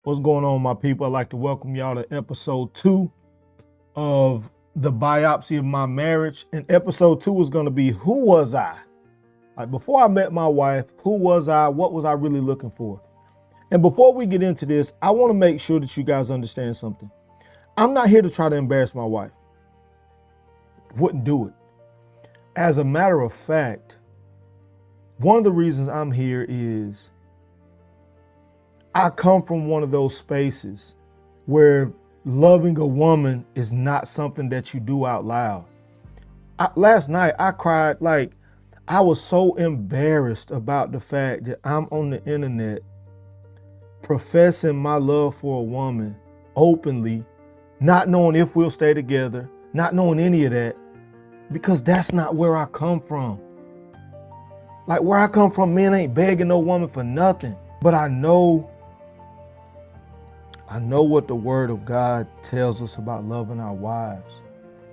What's going on, my people? I'd like to welcome y'all to episode 2 of the biopsy of my marriage. And episode 2 is going to be, who was I? Like, before I met my wife, who was I? What was I really looking for? And before we get into this, I want to make sure that you guys understand something. I'm not here to try to embarrass my wife. Wouldn't do it. As a matter of fact, one of the reasons I'm here is I come from one of those spaces where loving a woman is not something that you do out loud. Last night, I cried. Like, I was so embarrassed about the fact that I'm on the internet professing my love for a woman openly, not knowing if we'll stay together, not knowing any of that, because that's not where I come from. Like, where I come from, men ain't begging no woman for nothing. But I know what the word of God tells us about loving our wives.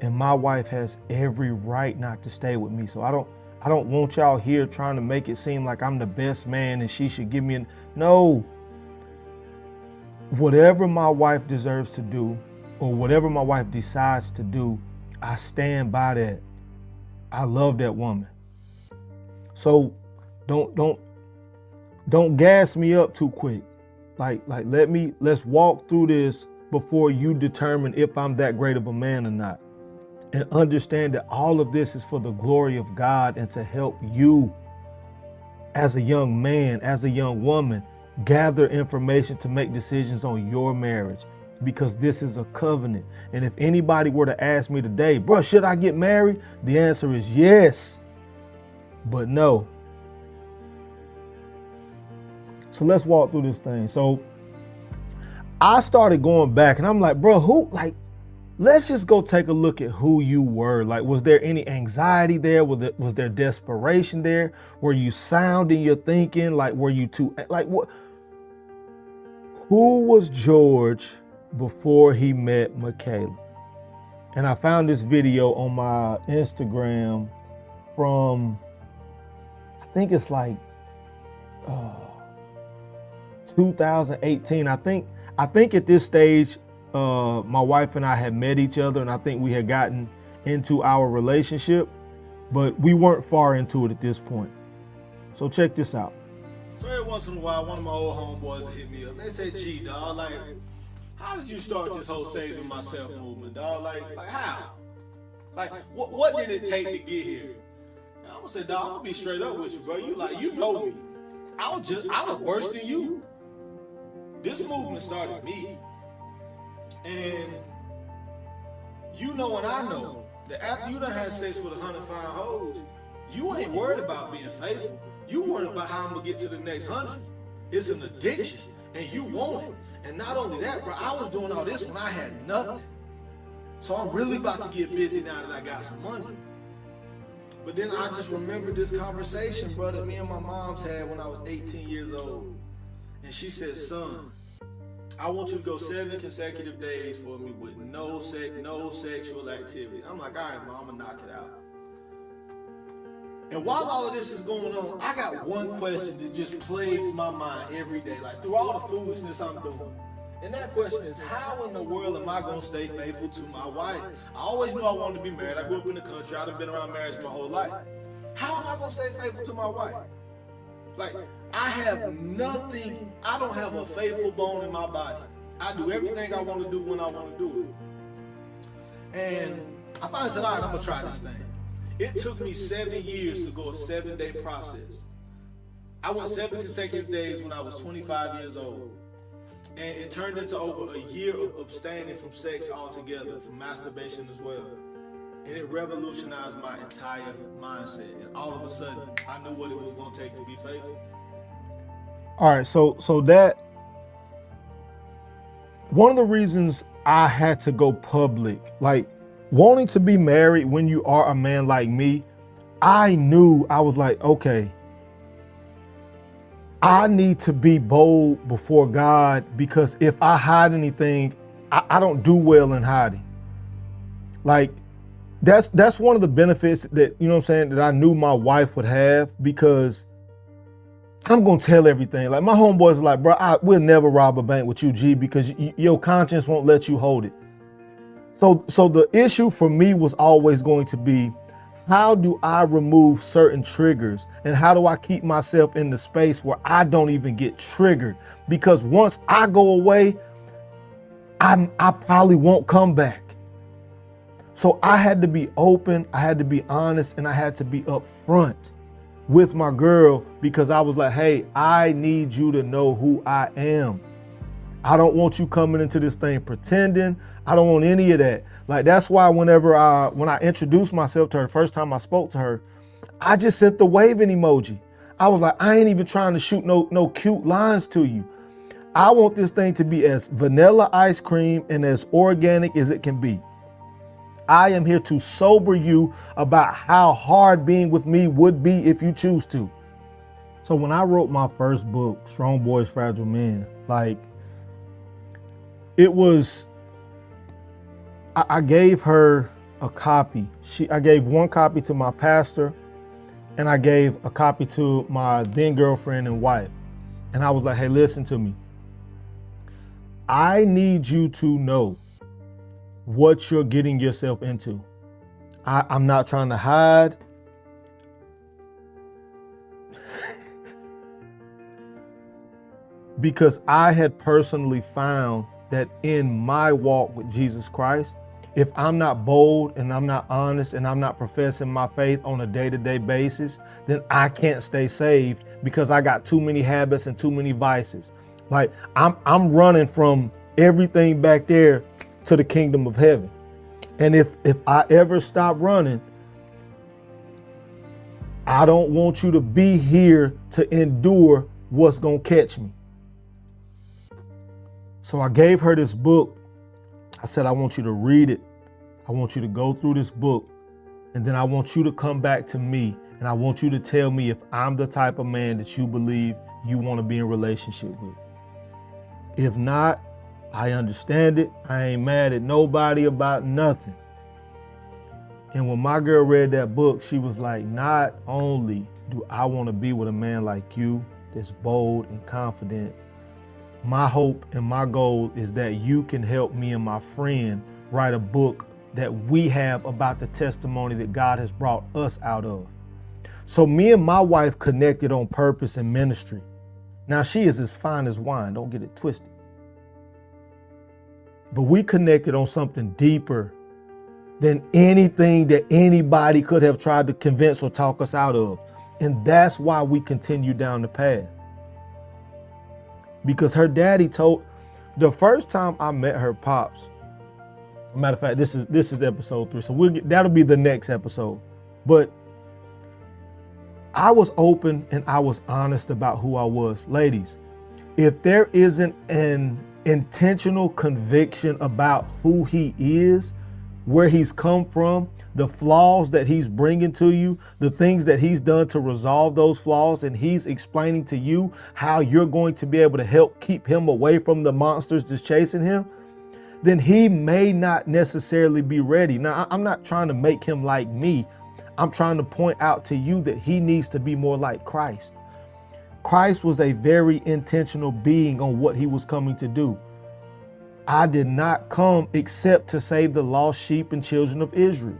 And my wife has every right not to stay with me. So I don't want y'all here trying to make it seem like I'm the best man and she should give me no. Whatever my wife deserves to do, or whatever my wife decides to do, I stand by that. I love that woman. So don't gas me up too quick. Let's walk through this before you determine if I'm that great of a man or not. And understand that all of this is for the glory of God and to help you as a young man, as a young woman, gather information to make decisions on your marriage, because this is a covenant. And if anybody were to ask me today, bro, should I get married? The answer is yes, but no. So let's walk through this thing. So I started going back and I'm like, bro, let's just go take a look at who you were. Like, was there any anxiety there? Was there desperation there? Were you sound in your thinking? Like, were you too, like, what? Who was George before he met Michaela? And I found this video on my Instagram from, I think it's like 2018. I think at this stage, my wife and I had met each other, and I think we had gotten into our relationship, but we weren't far into it at this point. So check this out. So every once in a while, one of my old homeboys will hit me up. They say, "Gee, dog, like, how did you start this whole saving myself movement, dog? Like how? Like, what did it take to get here?" And I'm gonna say, "Dog, I'm gonna be straight up with you, bro. You know me. I was worse than you. This movement started me, and you know and I know that after you done had sex with 100 fine hoes, you ain't worried about being faithful. You worried about how I'm gonna get to the next 100. It's an addiction, and you want it. And not only that, bro, I was doing all this when I had nothing. So I'm really about to get busy now that I got some money." But then I just remembered this conversation, bro, that me and my mom's had when I was 18 years old. And she said, "Son, I want you to go 7 consecutive days for me with no sexual activity." I'm like, "All right, Mom, I'm gonna knock it out." And while all of this is going on, I got one question that just plagues my mind every day, like through all the foolishness I'm doing. And that question is, how in the world am I gonna stay faithful to my wife? I always knew I wanted to be married. I grew up in the country. I've been around marriage my whole life. How am I gonna stay faithful to my wife? Like, I have nothing. I don't have a faithful bone in my body. I do everything I want to do when I want to do it. And I finally said, all right, I'm gonna try this thing. It took me 7 years to go a 7-day process. I went 7 consecutive days when I was 25 years old. And it turned into over a year of abstaining from sex altogether, from masturbation as well. And it revolutionized my entire mindset. And all of a sudden, I knew what it was going to take to be faithful. All right, so that, one of the reasons I had to go public, like wanting to be married when you are a man like me, I knew, I was like, okay, I need to be bold before God, because if I hide anything, I don't do well in hiding. Like, that's one of the benefits that, you know what I'm saying, that I knew my wife would have, because I'm going to tell everything. Like my homeboys are like, bro, we'll never rob a bank with you, G, because your conscience won't let you hold it. So the issue for me was always going to be, how do I remove certain triggers and how do I keep myself in the space where I don't even get triggered? Because once I go away, I probably won't come back. So I had to be open, I had to be honest, and I had to be upfront with my girl, because I was like, hey, I need you to know who I am. I don't want you coming into this thing pretending. I don't want any of that. Like, that's why when I introduced myself to her, the first time I spoke to her, I just sent the waving emoji. I was like, I ain't even trying to shoot no cute lines to you. I want this thing to be as vanilla ice cream and as organic as it can be. I am here to sober you about how hard being with me would be if you choose to. So when I wrote my first book, Strong Boys, Fragile Men, like, it was, I gave her a copy. I gave one copy to my pastor, and I gave a copy to my then girlfriend and wife. And I was like, hey, listen to me. I need you to know what you're getting yourself into. I'm not trying to hide. Because I had personally found that in my walk with Jesus Christ, if I'm not bold and I'm not honest and I'm not professing my faith on a day-to-day basis, then I can't stay saved because I got too many habits and too many vices. Like I'm running from everything back there to the kingdom of heaven. And if I ever stop running, I don't want you to be here to endure what's gonna catch me. So I gave her this book. I said, I want you to read it. I want you to go through this book. And then I want you to come back to me. And I want you to tell me if I'm the type of man that you believe you want to be in relationship with. If not, I understand it. I ain't mad at nobody about nothing. And when my girl read that book, she was like, not only do I want to be with a man like you that's bold and confident, my hope and my goal is that you can help me and my friend write a book that we have about the testimony that God has brought us out of. So me and my wife connected on purpose and ministry. Now she is as fine as wine, don't get it twisted. But we connected on something deeper than anything that anybody could have tried to convince or talk us out of. And that's why we continue down the path. Because her daddy told, the first time I met her pops, matter of fact, this is episode 3, so that'll be the next episode. But I was open and I was honest about who I was. Ladies, if there isn't an intentional conviction about who he is, where he's come from, the flaws that he's bringing to you, the things that he's done to resolve those flaws, and he's explaining to you how you're going to be able to help keep him away from the monsters that's chasing him, then he may not necessarily be ready. Now, I'm not trying to make him like me. I'm trying to point out to you that he needs to be more like Christ. Christ was a very intentional being on what he was coming to do. I did not come except to save the lost sheep and children of Israel.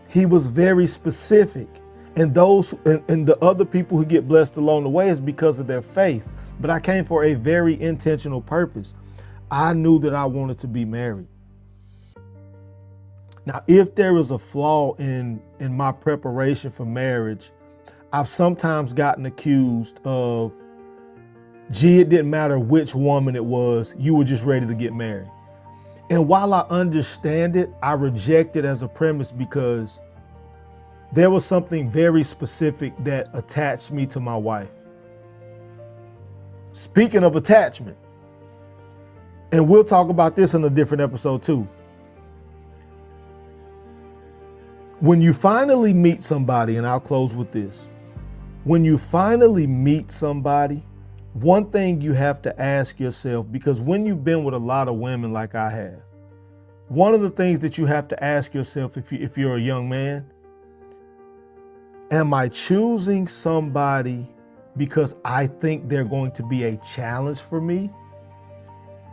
He was very specific, and the other people who get blessed along the way is because of their faith. But I came for a very intentional purpose. I knew that I wanted to be married. Now, if there is a flaw in my preparation for marriage, I've sometimes gotten accused of, gee, it didn't matter which woman it was, you were just ready to get married. And while I understand it, I reject it as a premise because there was something very specific that attached me to my wife. Speaking of attachment, and we'll talk about this in a different episode too. When you finally meet somebody, and I'll close with this, when you finally meet somebody, one thing you have to ask yourself, because when you've been with a lot of women like I have, one of the things that you have to ask yourself if you're a young man, Am I choosing somebody because I think they're going to be a challenge for me?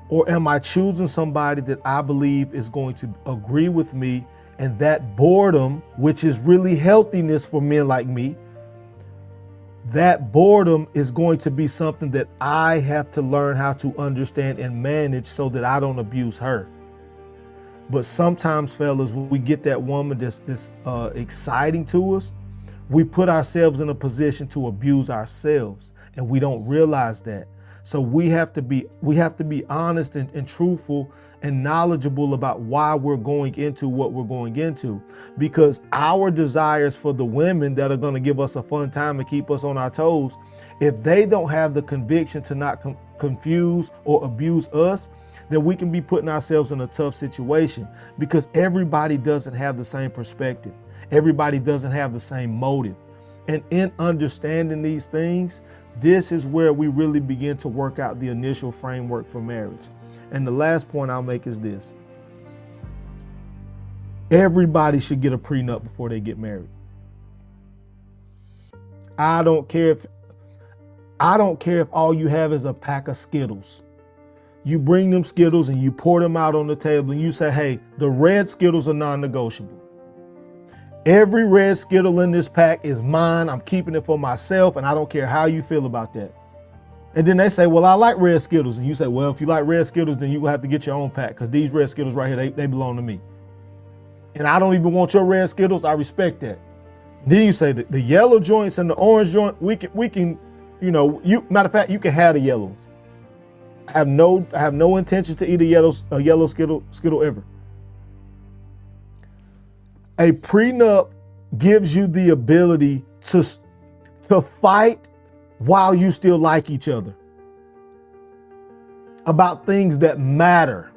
Or am I choosing somebody that I believe is going to agree with me, and that boredom, which is really healthiness for men like me, that boredom is going to be something that I have to learn how to understand and manage so that I don't abuse her. But sometimes, fellas, when we get that woman that's exciting to us, we put ourselves in a position to abuse ourselves, and we don't realize that. So we have to be honest and truthful and knowledgeable about why we're going into what we're going into, because our desires for the women that are going to give us a fun time and keep us on our toes, if they don't have the conviction to not confuse or abuse us, then we can be putting ourselves in a tough situation, because everybody doesn't have the same perspective. Everybody doesn't have the same motive. And in understanding these things, this is where we really begin to work out the initial framework for marriage. And the last point I'll make is this. Everybody should get a prenup before they get married. I don't care if all you have is a pack of Skittles. You bring them Skittles and you pour them out on the table and you say, hey, the red Skittles are non-negotiable. Every red Skittle in this pack is mine. I'm keeping it for myself, and I don't care how you feel about that. And then they say, well, I like red Skittles. And you say, well, if you like red Skittles, then you're going to have to get your own pack, because these red Skittles right here, they belong to me. And I don't even want your red Skittles. I respect that. Then you say that the yellow joints and the orange joint, we can, matter of fact, you can have the yellow ones. I have no intention to eat a yellow Skittle ever. A prenup gives you the ability to fight while you still like each other about things that matter.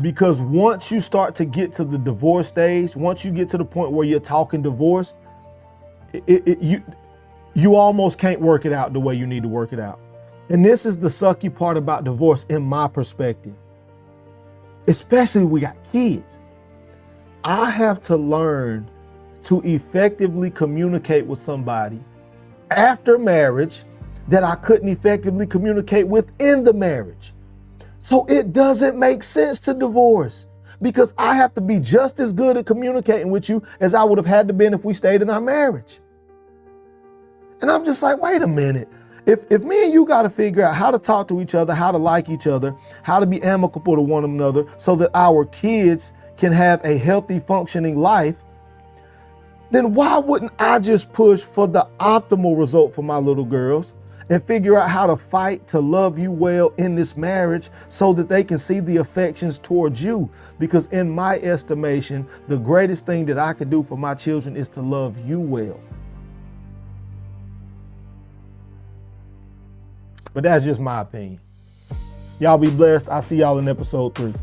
Because once you start to get to the divorce stage, once you get to the point where you're talking divorce, you almost can't work it out the way you need to work it out. And this is the sucky part about divorce in my perspective, especially when we got kids. I have to learn to effectively communicate with somebody after marriage that I couldn't effectively communicate within the marriage. So it doesn't make sense to divorce, because I have to be just as good at communicating with you as I would have had to been if we stayed in our marriage. And I'm just like, wait a minute. If me and you got to figure out how to talk to each other, how to like each other, how to be amicable to one another so that our kids can have a healthy, functioning life, then why wouldn't I just push for the optimal result for my little girls and figure out how to fight to love you well in this marriage so that they can see the affections towards you? Because in my estimation, the greatest thing that I could do for my children is to love you well. But that's just my opinion. Y'all be blessed. I'll see y'all in episode 3.